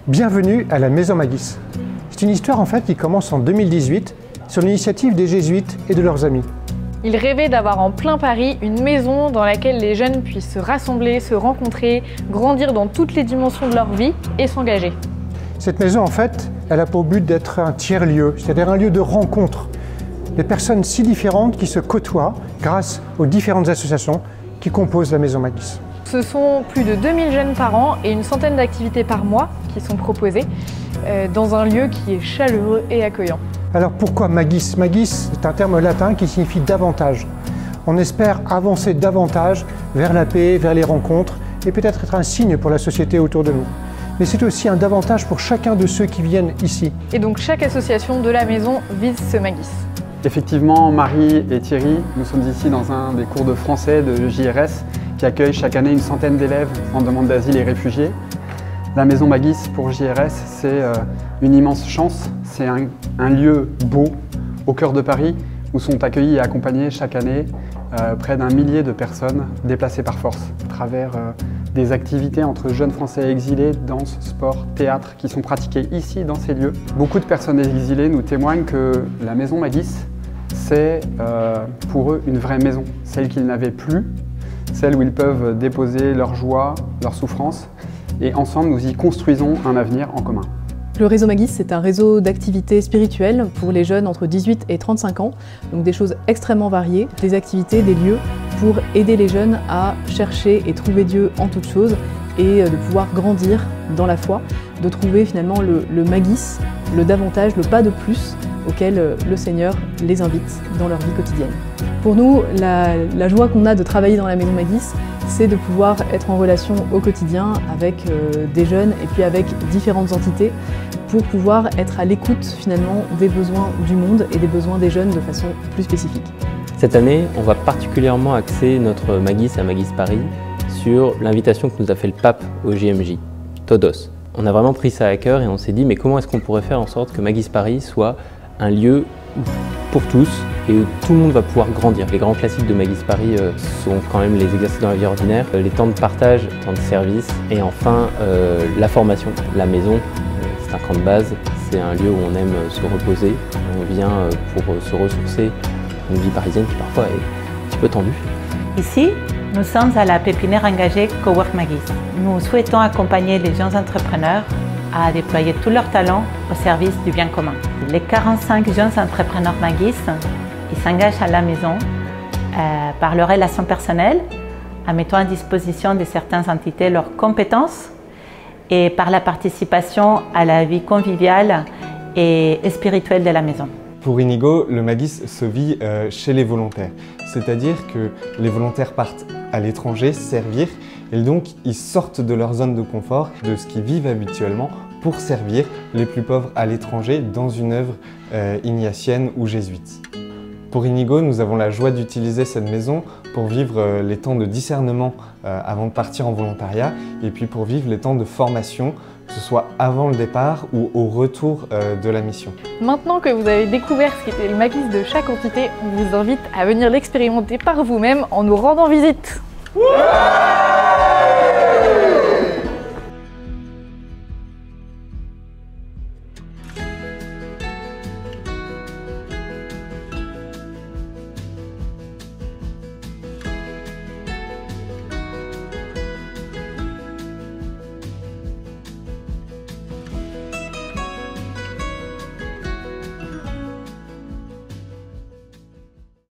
Bienvenue à la Maison Magis. C'est une histoire en fait qui commence en 2018 sur l'initiative des jésuites et de leurs amis. Ils rêvaient d'avoir en plein Paris une maison dans laquelle les jeunes puissent se rassembler, se rencontrer, grandir dans toutes les dimensions de leur vie et s'engager. Cette maison en fait, elle a pour but d'être un tiers-lieu, c'est-à-dire un lieu de rencontre. Des personnes si différentes qui se côtoient grâce aux différentes associations qui composent la Maison Magis. Ce sont plus de 2000 jeunes par an et une centaine d'activités par mois qui sont proposées dans un lieu qui est chaleureux et accueillant. Alors pourquoi Magis? Magis, c'est un terme latin qui signifie davantage. On espère avancer davantage vers la paix, vers les rencontres et peut-être être un signe pour la société autour de nous. Mais c'est aussi un davantage pour chacun de ceux qui viennent ici. Et donc chaque association de la maison vise ce Magis. Effectivement, Marie et Thierry, nous sommes ici dans un des cours de français de JRS qui accueille chaque année une centaine d'élèves en demande d'asile et réfugiés. La Maison Magis pour JRS, c'est une immense chance. C'est un lieu beau au cœur de Paris où sont accueillis et accompagnés chaque année près d'1 millier de personnes déplacées par force à travers des activités entre jeunes Français exilés, danse, sport, théâtre qui sont pratiquées ici dans ces lieux. Beaucoup de personnes exilées nous témoignent que la Maison Magis, c'est pour eux une vraie maison, celle qu'ils n'avaient plus, celle où ils peuvent déposer leur joie, leur souffrance, et ensemble nous y construisons un avenir en commun. Le réseau Magis, c'est un réseau d'activités spirituelles pour les jeunes entre 18 et 35 ans, donc des choses extrêmement variées, des activités, des lieux pour aider les jeunes à chercher et trouver Dieu en toutes choses et de pouvoir grandir dans la foi, de trouver finalement le Magis, le davantage, le pas de plus auquel le Seigneur les invite dans leur vie quotidienne. Pour nous, la joie qu'on a de travailler dans la Maison Magis, c'est de pouvoir être en relation au quotidien avec des jeunes et puis avec différentes entités pour pouvoir être à l'écoute finalement des besoins du monde et des besoins des jeunes de façon plus spécifique. Cette année, on va particulièrement axer notre Magis à Magis Paris sur l'invitation que nous a fait le pape au JMJ, Todos. On a vraiment pris ça à cœur et on s'est dit mais comment est-ce qu'on pourrait faire en sorte que Magis Paris soit un lieu pour tous et où tout le monde va pouvoir grandir. Les grands classiques de Magis Paris sont quand même les exercices dans la vie ordinaire, les temps de partage, les temps de service et enfin la formation. La maison, c'est un camp de base, c'est un lieu où on aime se reposer, on vient pour se ressourcer une vie parisienne qui parfois est un petit peu tendue. Ici, nous sommes à la pépinière engagée Cowork Magis. Nous souhaitons accompagner les jeunes entrepreneurs à déployer tous leurs talents au service du bien commun. Les 45 jeunes entrepreneurs Magis, ils s'engagent à la maison par leurs relations personnelles, en mettant à disposition de certaines entités leurs compétences et par la participation à la vie conviviale et spirituelle de la maison. Pour Inigo, le Magis se vit chez les volontaires, c'est-à-dire que les volontaires partent à l'étranger servir et donc ils sortent de leur zone de confort, de ce qu'ils vivent habituellement pour servir les plus pauvres à l'étranger dans une œuvre ignatienne ou jésuite. Pour Inigo, nous avons la joie d'utiliser cette maison pour vivre les temps de discernement avant de partir en volontariat et puis pour vivre les temps de formation, que ce soit avant le départ ou au retour de la mission. Maintenant que vous avez découvert ce qu'était le Magis de chaque entité, on vous invite à venir l'expérimenter par vous-même en nous rendant visite.